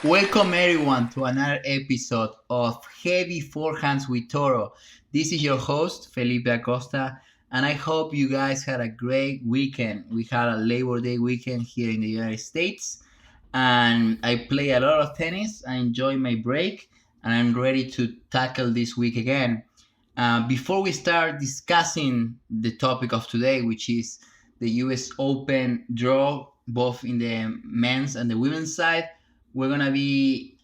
Welcome everyone to another episode of Heavy Forehands with Toro. This is your host Felipe Acosta, and I hope you guys had a great weekend. We had a Labor Day weekend here in the United States, and I play a lot of tennis. I enjoy my break, and I'm ready to tackle this week again. Before we start discussing the topic of today, which is the US Open draw, both in the men's and the women's side, I'm gonna be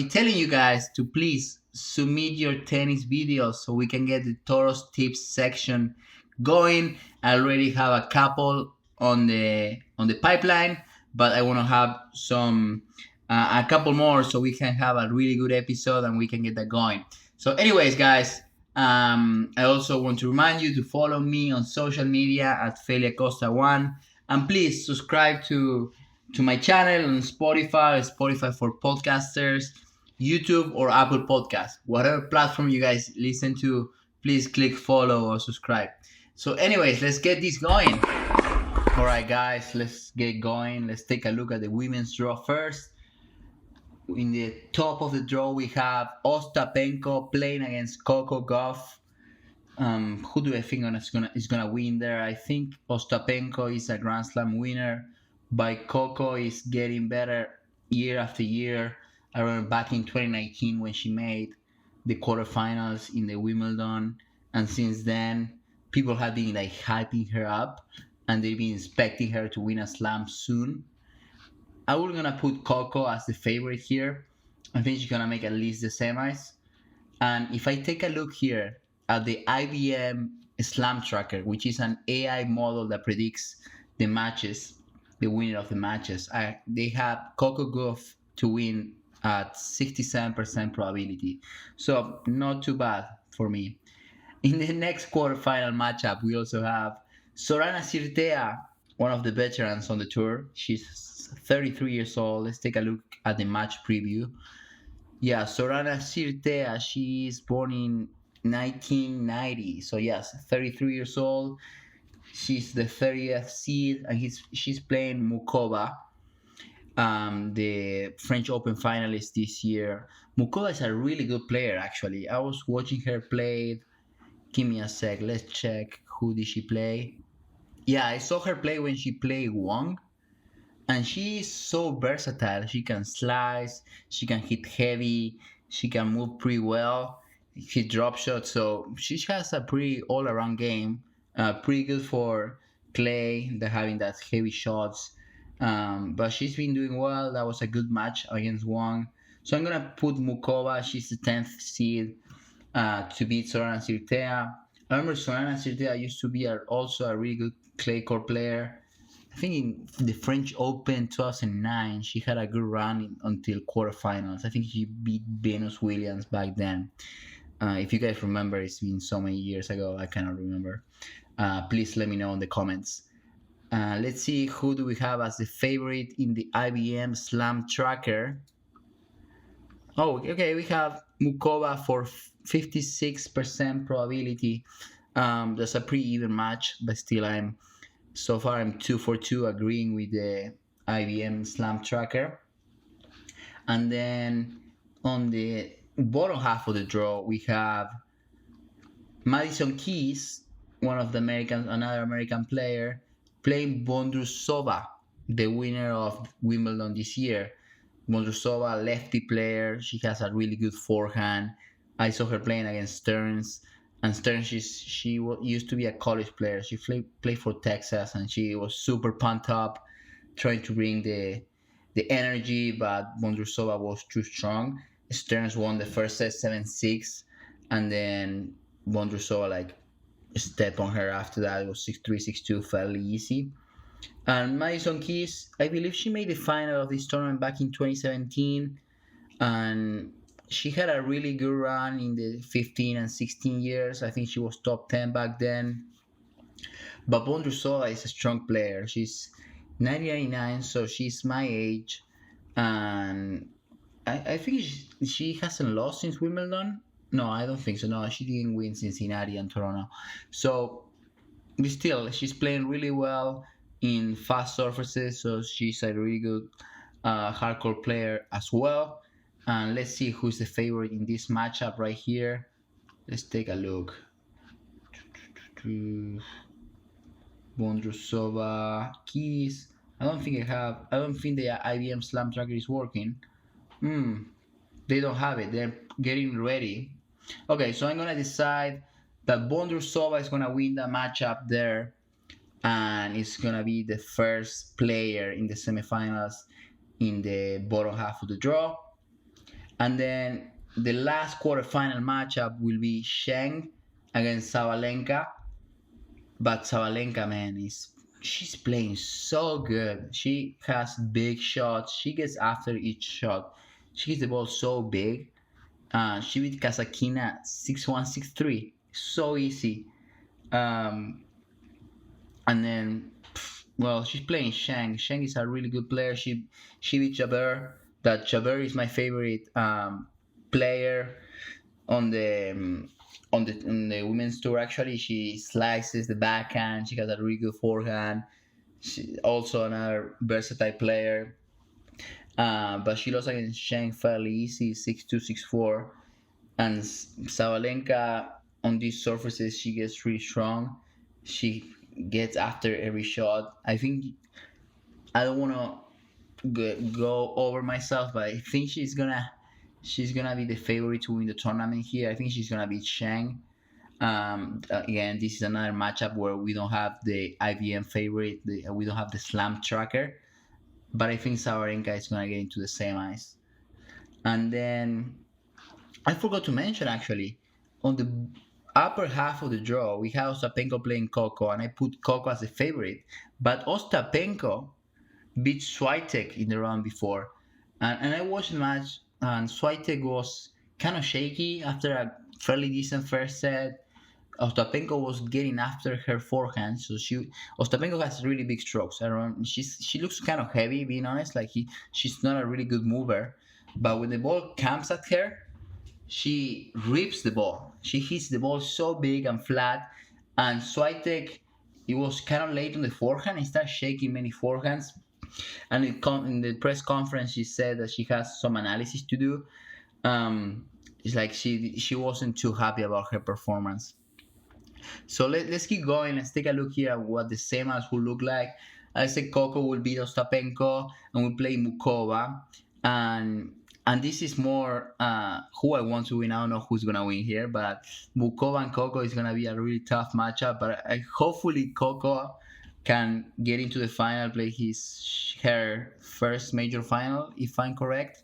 telling you guys to please submit your tennis videos so we can get the Toros tips section going. I already have a couple on the pipeline, but I want to have some a couple more so we can have a really good episode and we can get that going. So, anyways, guys, I also want to remind you to follow me on social media at Felia Costa One, and please subscribe to my channel on Spotify for podcasters, YouTube or Apple Podcast, whatever platform you guys listen to. Please click follow or subscribe. So, anyways, let's get this going. All right, guys, let's get going. Let's take a look at the women's draw first. In the top of the draw, we have Ostapenko playing against Coco Gauff. Who do I think is gonna win there? I think Ostapenko is a Grand Slam winner, but Coco is getting better year after year. I remember back in 2019 when she made the quarterfinals in the Wimbledon, and since then people have been like hyping her up, and they've been expecting her to win a slam soon. I was gonna put Coco as the favorite here. I think she's gonna make at least the semis. And if I take a look here at the IBM Slam Tracker, which is an AI model that predicts the matches, the winner of the matches, they have Coco Gauff to win at 67% probability. So not too bad for me. In the next quarterfinal matchup, we also have Sorana Cirtea, one of the veterans on the tour. She's 33 years old. Let's take a look at the match preview. Yeah, Sorana Cirtea, she is born in 1990. So, yes, 33 years old. She's the 30th seed, and she's playing Mukova, the French Open finalist this year. Mukova is a really good player, actually. I was watching her play. Give me a sec. Let's check. Who did she play? Yeah, I saw her play when she played Wong, and she is so versatile. She can slice, she can hit heavy, she can move pretty well, hit drop shots. So she has a pretty all-around game. Pretty good for clay. They're having that heavy shots, but she's been doing well. That was a good match against Wong. So I'm gonna put Mukova. She's the 10th seed to beat Sorana Cirtea. I remember Sorana Cirtea used to be also a really good clay court player. I think in the French Open 2009, she had a good run until quarterfinals. I think she beat Venus Williams back then. If you guys remember, it's been so many years ago, I cannot remember. Please let me know in the comments. Let's see who do we have as the favorite in the IBM Slam Tracker. Oh, okay, we have Mukova for 56% probability. That's a pretty even match, but still, so far I'm 2 for 2 agreeing with the IBM Slam Tracker. And then on the bottom half of the draw, we have Madison Keys, another American player, playing Bondrusova, the winner of Wimbledon this year. Bondrusova, lefty player. She has a really good forehand. I saw her playing against Stearns, and Stearns used to be a college player. She played for Texas, and she was super pumped up, trying to bring the energy, but Bondrusova was too strong. Stearns won the first set 7-6, and then Bondrusova like stepped on her after that. It was 6-3, 6-2, fairly easy. And Madison Keys, I believe she made the final of this tournament back in 2017, and she had a really good run in the 15 and 16 years. I think she was top 10 back then. But Bondrusova is a strong player. She's 1999, so she's my age, and I think she hasn't lost since Wimbledon. No, I don't think so. No, she didn't win Cincinnati and Toronto. So, but still, she's playing really well in fast surfaces, so she's a really good hardcore player as well. And let's see who's the favorite in this matchup right here. Let's take a look. Bondrusova keys. I don't think the IBM Slam Tracker is working. They don't have it. They're getting ready. Okay, so I'm gonna decide that Bondrusova is gonna win the matchup there, and it's gonna be the first player in the semifinals in the bottom half of the draw. And then the last quarterfinal matchup will be Sheng against Sabalenka. But Sabalenka, man, is she's playing so good. She has big shots. She gets after each shot. She hits the ball so big. She beat Kazakina 6-1, 6-3. So easy. Um, and then, well, she's playing Sheng. Sheng is a really good player. She beat Jabeur. That Jabeur is my favorite player on the women's tour. Actually, she slices the backhand. She has a really good forehand. She also another versatile player. But she lost against Sheng fairly easy, 6-2, 6-4. And Sabalenka on these surfaces, she gets really strong. She gets after every shot. I think I don't want to go over myself, but I think she's gonna be the favorite to win the tournament here. I think she's gonna beat Shang. Again, this is another matchup where we don't have the IBM favorite. We don't have the slam tracker, but I think Sabalenka is gonna get into the semis. And then I forgot to mention actually on the upper half of the draw we have Ostapenko playing Coco, and I put Coco as the favorite, but Ostapenko beat Swiatek in the round before. And I watched the match, and Swiatek was kind of shaky after a fairly decent first set. Ostapenko was getting after her forehand, so Ostapenko has really big strokes. She looks kind of heavy, being honest. Like she's not a really good mover, but when the ball comes at her, she rips the ball. She hits the ball so big and flat, and Swiatek, it was kind of late on the forehand. He started shaking many forehands, and in the press conference, she said that she has some analysis to do. It's like she wasn't too happy about her performance. So let's keep going. Let's take a look here at what the semis will look like. I said Coco will beat Ostapenko and will play Mukova. And this is more who I want to win. I don't know who's gonna win here, but Mukova and Coco is gonna be a really tough matchup. But hopefully Coco can get into the final, play her first major final, if I'm correct.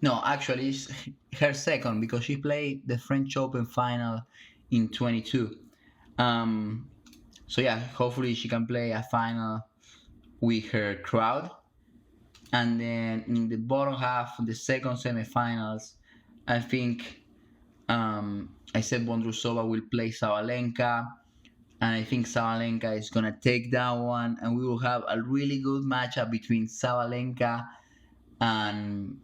No, actually, it's her second because she played the French Open final in 22. Um, so yeah, hopefully she can play a final with her crowd. And then in the bottom half, the second semifinals, I think I said Bondrusova will play Sabalenka, and I think Sabalenka is gonna take that one, and we will have a really good matchup between Sabalenka and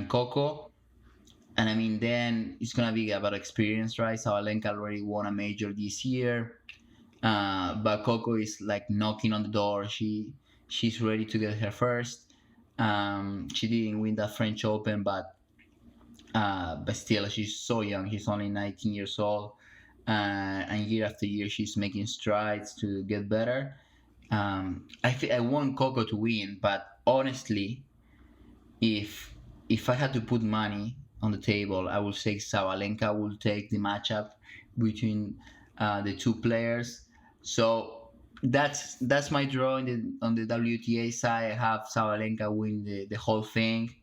Coco. And I mean, then it's gonna be about experience, right? Sabalenka already won a major this year, but Coco is like knocking on the door. She's ready to get her first. She didn't win that French Open, but still, she's so young. She's only 19 years old, and year after year, she's making strides to get better. I want Coco to win, but honestly, if if I had to put money on the table, I would say Sabalenka will take the matchup between the two players. So that's my draw on the WTA side. I have Sabalenka win the whole thing,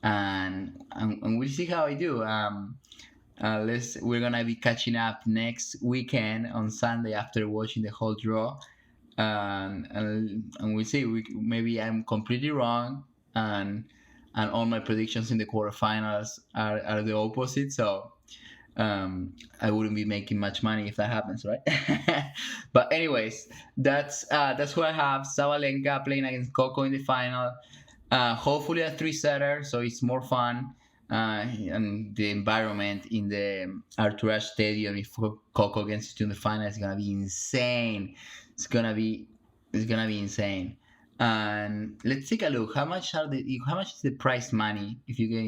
and we'll see how I do. We're gonna be catching up next weekend on Sunday after watching the whole draw, and we'll see. Maybe I'm completely wrong, and all my predictions in the quarterfinals are the opposite. So I wouldn't be making much money if that happens, right? But anyways, that's who I have. Sabalenka playing against Coco in the final. Hopefully a three-setter, so it's more fun. And the environment in the Arthur Ashe Stadium, if Coco gets to the final, is gonna be insane. It's gonna be insane. And let's take a look. How much is the prize money if you get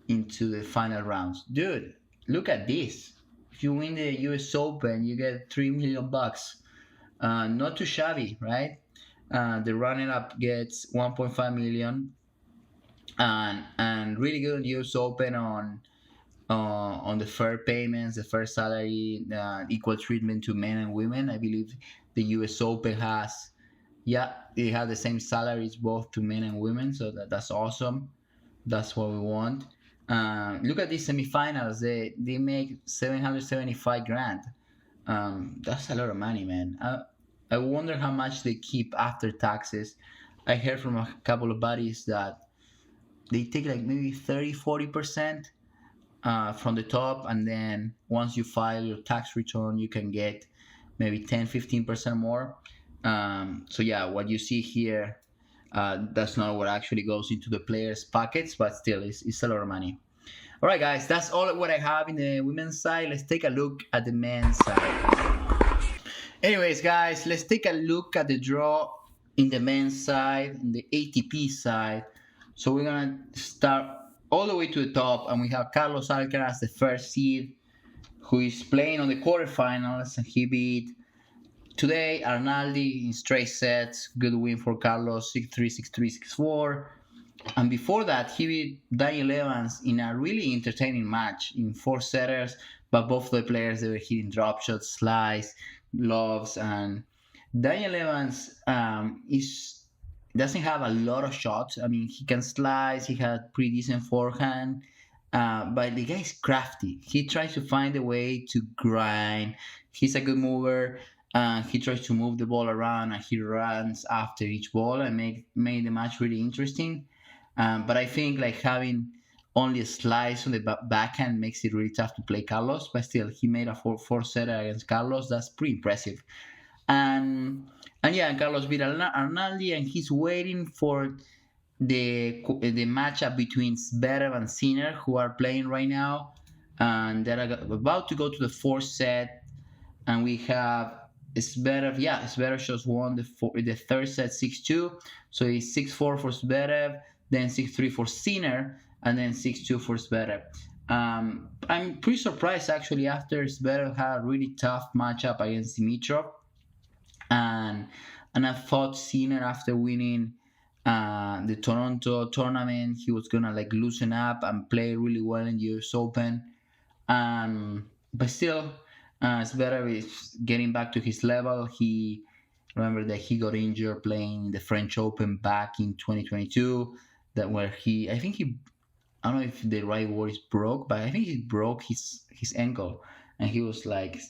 into the final rounds? Dude, look at this. If you win the US Open, you get $3 million. Not too shabby, right? The runner up gets 1.5 million, and really good US Open on the fair payments, the fair salary, equal treatment to men and women. I believe the US Open has, yeah, it has the same salaries both to men and women, so that's awesome. That's what we want. Look at these semifinals. They make 775 grand. That's a lot of money, man. I wonder how much they keep after taxes. I heard from a couple of buddies that they take like maybe 30-40% from the top, and then once you file your tax return, you can get maybe 10-15% more. So yeah, what you see here, that's not what actually goes into the players' pockets, but still, it's a lot of money. All right, guys, that's all what I have in the women's side. Let's take a look at the men's side. Anyways, guys, let's take a look at the draw in the men's side, in the ATP side. So we're gonna start all the way to the top, and we have Carlos Alcaraz, the first seed, who is playing on the quarterfinals, and he beat today Arnaldi in straight sets. Good win for Carlos, 6-3, 6-3, 6-4. And before that, he beat Daniel Evans in a really entertaining match in four setters. But both the players, they were hitting drop shots, slice, loves, and Daniel Evans is doesn't have a lot of shots. I mean, he can slice. He had pretty decent forehand. But the guy is crafty. He tries to find a way to grind. He's a good mover. He tries to move the ball around, and he runs after each ball and made the match really interesting. But I think like having only a slice on the backhand makes it really tough to play Carlos. But still, he made a 4-4 setter against Carlos. That's pretty impressive. And and yeah, Carlos beat Arnaldi, and he's waiting for the matchup between Zverev and Sinner, who are playing right now, and they're about to go to the fourth set. And we have Zverev. Yeah, Zverev just won the third set 6-2. So it's 6-4 for Zverev, then 6-3 for Sinner, and then 6-2 for Zverev. I'm pretty surprised actually after Zverev had a really tough matchup against Dimitrov, and I thought Sinner after winning the Toronto tournament, he was gonna like loosen up and play really well in the US Open. But still, Zverev is getting back to his level. He remember that he got injured playing the French Open back in 2022. That where I think he, I don't know if the right word is broke, but I think he broke his ankle, and he was like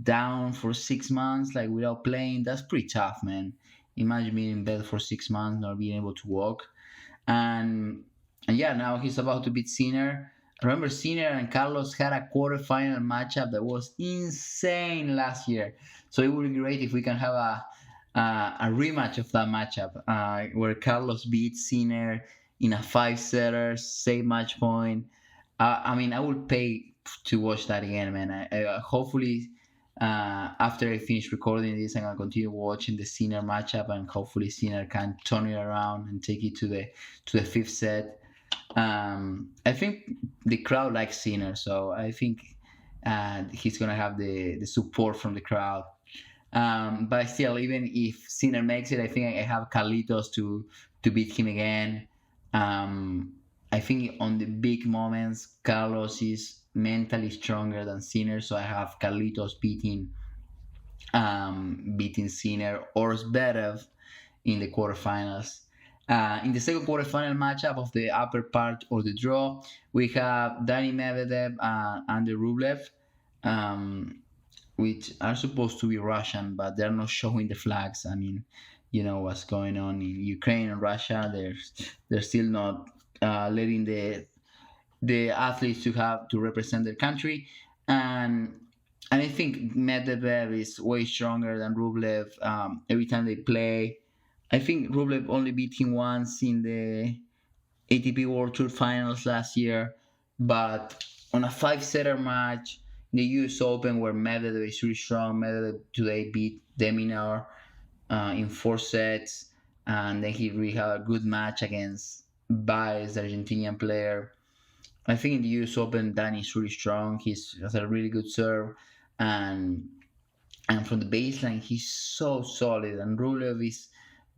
down for 6 months, like without playing. That's pretty tough, man. Imagine being in bed for 6 months, not being able to walk. And and yeah, now he's about to beat Sinner. Remember, Sinner and Carlos had a quarterfinal matchup that was insane last year. So it would be great if we can have a rematch of that matchup where Carlos beats Sinner in a five-setter, same match point. I mean, I would pay to watch that again, man. Hopefully, after I finish recording this, I'm gonna continue watching the Sinner matchup, and hopefully Sinner can turn it around and take it to the fifth set. I think the crowd likes Sinner, so I think he's gonna have the support from the crowd. But still, even if Sinner makes it, I think I have Carlitos to beat him again. I think on the big moments, Carlos is mentally stronger than Sinner, so I have Carlitos beating Sinner or Zverev in the quarterfinals. In the second quarterfinal matchup of the upper part or the draw, we have Dani Medvedev and Andrei Rublev, which are supposed to be Russian, but they're not showing the flags. I mean, you know what's going on in Ukraine and Russia. They're still not letting the athletes to represent their country, and I think Medvedev is way stronger than Rublev. Every time they play, I think Rublev only beat him once in the ATP World Tour Finals last year, but on a five-setter match in the US Open where Medvedev is really strong, Medvedev today beat Deminar in four sets. and then he really had a good match against Baez, the Argentinian player. I think in the US Open, Danny's really strong. He has a really good serve, and and from the baseline, he's so solid. And Rublev is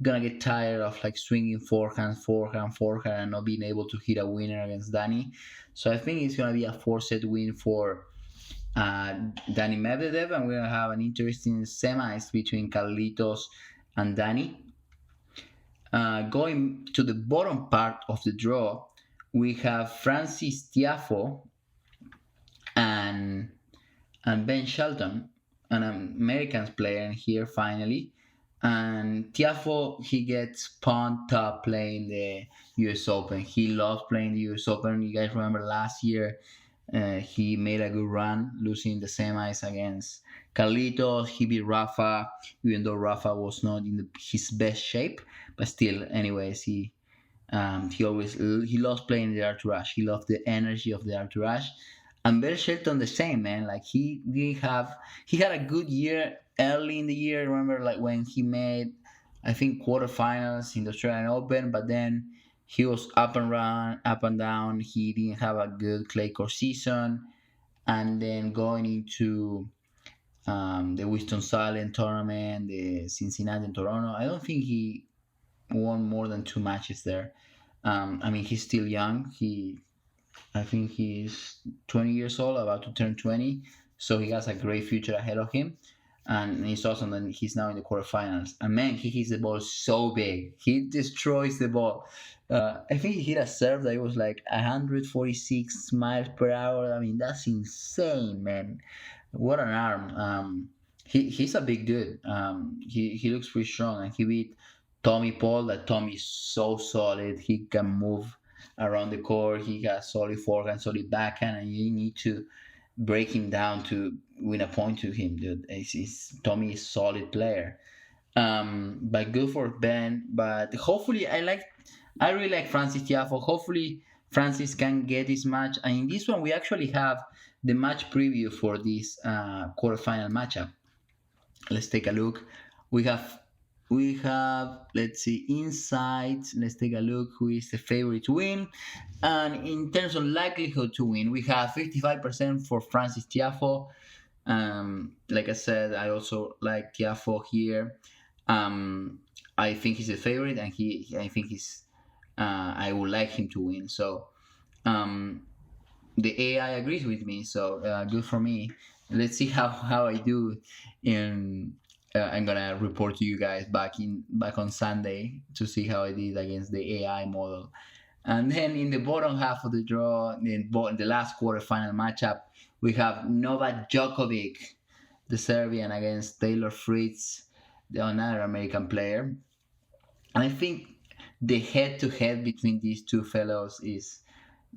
gonna get tired of like swinging forehand, forehand, forehand, and not being able to hit a winner against Danny. So I think it's gonna be a four-set win for Danny Medvedev, and we're gonna have an interesting semis between Carlitos and Danny. Going to the bottom part of the draw, we have Francis Tiafo and Ben Shelton, an Americans player here finally. And Tiafo, he gets pumped up playing the US Open. He loves playing the US Open. You guys remember last year, he made a good run, losing the semis against Carlitos. He beat Rafa, even though Rafa was not in his best shape. But still, anyways, he loves playing the entourage. He loves the energy of the entourage. And Bill Shelton the same, man. Like he had a good year early in the year. Remember, like when he made, I think quarterfinals in the Australian Open, but then he was up and run, up and down. He didn't have a good clay court season, and then going into the Winston Salem tournament, the Cincinnati and Toronto. I don't think he won more than two matches there. I mean, he's still young. I think he's 20 years old, about to turn 20. So he has a great future ahead of him. And it's awesome that he's now in the quarterfinals. And man, he hits the ball so big. He destroys the ball. I think he hit a serve that was like 146 miles per hour. I mean, that's insane, man. What an arm. He's a big dude. He looks pretty strong, and he beat Tommy Paul. That Tommy is so solid. He can move around the court. He has solid forehand, solid backhand, and you need to break him down to win a point to him, dude. Tommy is a solid player. But good for Ben. But hopefully, I really like Francis Tiafo. Hopefully, Francis can get this match. And in this one, we actually have the match preview for this quarterfinal matchup. Let's take a look. We have let's see, insights. Let's take a look who is the favorite to win. And in terms of likelihood to win, we have 55% for Francis Tiafo. Like I said, I also like Tiafo here. I think he's a favorite, and I think I would like him to win. So um, the AI agrees with me, so good for me. Let's see how I do. In I'm gonna report to you guys back on Sunday to see how I did against the AI model. And then in the bottom half of the draw, in the last quarterfinal matchup, we have Novak Djokovic, the Serbian, against Taylor Fritz, the another American player. And I think the head-to-head between these two fellows is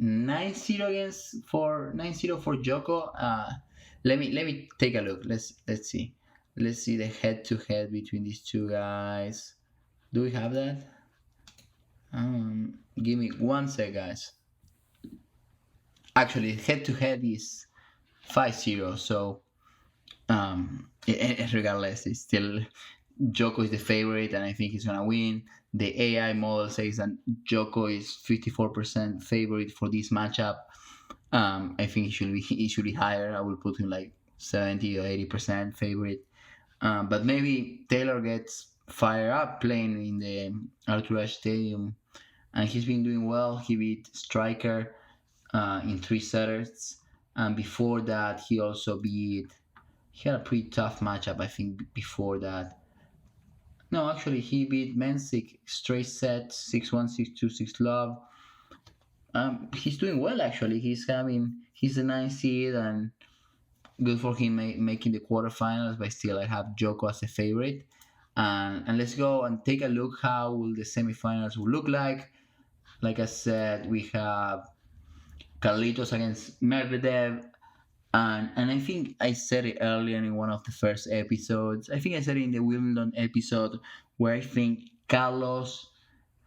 9-0 against for 9-0 for Joko. Let me take a look. Let's see. Let's see the head-to-head between these two guys. Do we have that? Give me one sec, guys. Actually, head-to-head is 5-0. So regardless, it's still Joko is the favorite, and I think he's gonna win. The AI model says that Joko is 54% favorite for this matchup. I think he should be higher. I will put him like 70 or 80% favorite. But maybe Taylor gets fired up playing in the Arthur Ashe Stadium, and he's been doing well. He beat Striker in 3 setters, and before that, he also beat. He had a pretty tough matchup, I think, before that. No, actually, he beat Mensik straight set 6-1, 6-2, 6 love. He's doing well, actually. He's a 9 seed, and good for him making the quarterfinals. But still, I have Joko as a favorite. And let's go and take a look how will the semifinals will look like. Like I said, we have Carlitos against Medvedev. And I think I said it earlier in one of the first episodes. I think I said it in the Wimbledon episode where I think Carlos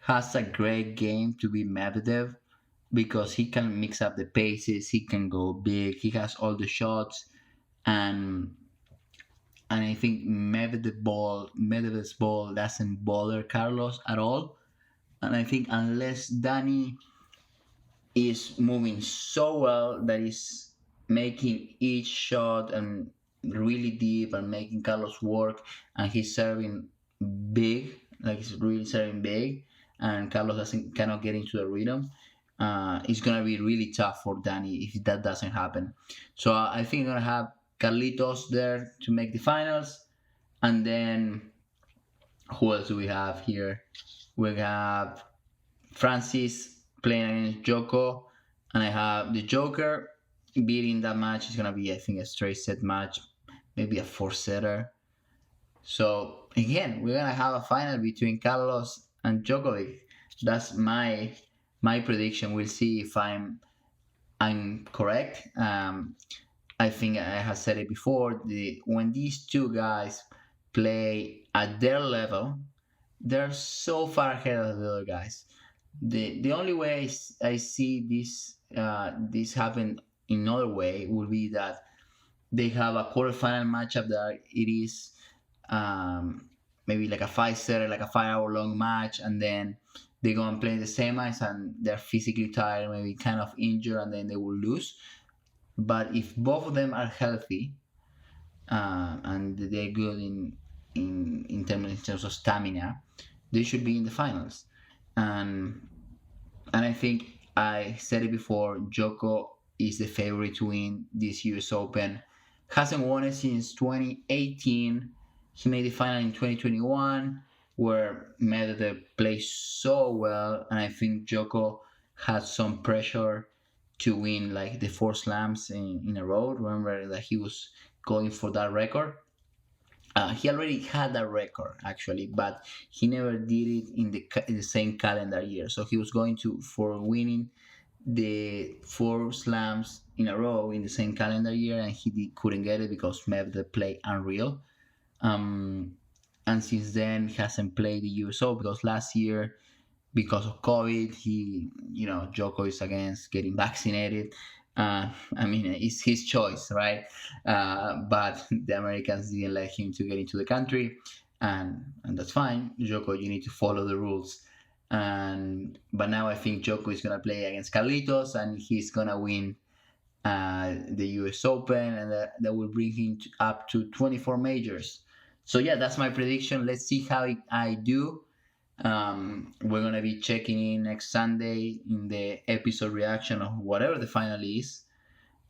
has a great game to be Medvedev because he can mix up the paces, he can go big, he has all the shots, and and I think Medvedev's ball doesn't bother Carlos at all. And I think unless Danny is moving so well that is making each shot and really deep and making Carlos work, and he's serving big, like he's really serving big, and Carlos doesn't cannot get into the rhythm. It's gonna be really tough for Danny if that doesn't happen. So I think I'm gonna have Carlitos there to make the finals, and then who else do we have here? We have Francis playing against Joko, and I have the Joker beating that match. Is gonna be, I think, a straight set match, maybe a four setter. So again, we're gonna have a final between Carlos and Djokovic. That's my prediction. We'll see if I'm correct. I think I have said it before. When these two guys play at their level, they're so far ahead of the other guys. The only way I see this happen in another way would be that they have a quarterfinal matchup that it is um, maybe like a five setter, like a 5 hour long match, and then they go and play the semis and they're physically tired, maybe kind of injured, and then they will lose. But if both of them are healthy and they're good in terms of stamina, they should be in the finals. And and I think I said it before, Joko is the favorite to win this US Open. Hasn't won it since 2018. He made the final in 2021, where Medvedev played so well, and I think Joko had some pressure to win like the four slams in a row. Remember that he was going for that record. He already had that record actually, but he never did it in the same calendar year. So he was going to for winning the four slams in a row in the same calendar year, and couldn't get it because Medvedev played unreal. Um, and since then, he hasn't played the USO because last year, because of COVID, Joko is against getting vaccinated. I mean, it's his choice, right? But the Americans didn't let him to get into the country, and that's fine. Joko, you need to follow the rules. But now I think Joko is gonna play against Carlitos, and he's gonna win the U.S. Open, and that will bring him up to 24 majors. So yeah, that's my prediction. Let's see how I do. We're gonna be checking in next Sunday in the episode reaction of whatever the final is.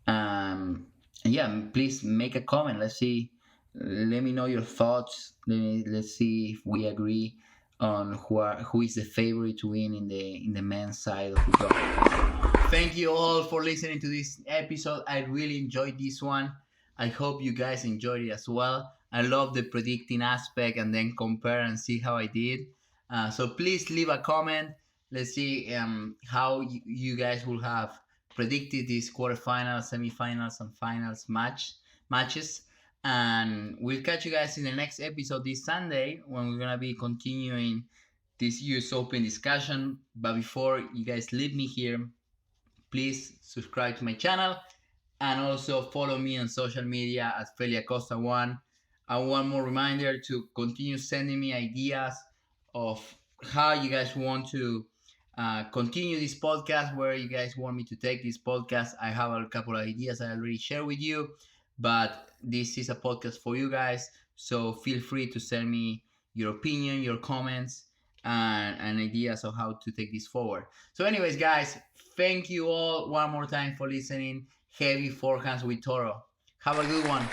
And yeah, please make a comment. Let's see. Let me know your thoughts. Let's see if we agree on who is the favorite to win in the men's side of the draw. Thank you all for listening to this episode. I really enjoyed this one. I hope you guys enjoyed it as well. I love the predicting aspect and then compare and see how I did. So please leave a comment. Let's see how you guys will have predicted these quarterfinals, semifinals, and finals matches. And we'll catch you guys in the next episode this Sunday when we're gonna be continuing this US Open discussion. But before you guys leave me here, please subscribe to my channel and also follow me on social media at FeliaCosta1. And one more reminder to continue sending me ideas of how you guys want to continue this podcast, where you guys want me to take this podcast. I have a couple of ideas I already shared with you, but this is a podcast for you guys. So feel free to send me your opinion, your comments, and ideas of how to take this forward. So anyways, guys, thank you all one more time for listening. Heavy forehands with Toro. Have a good one.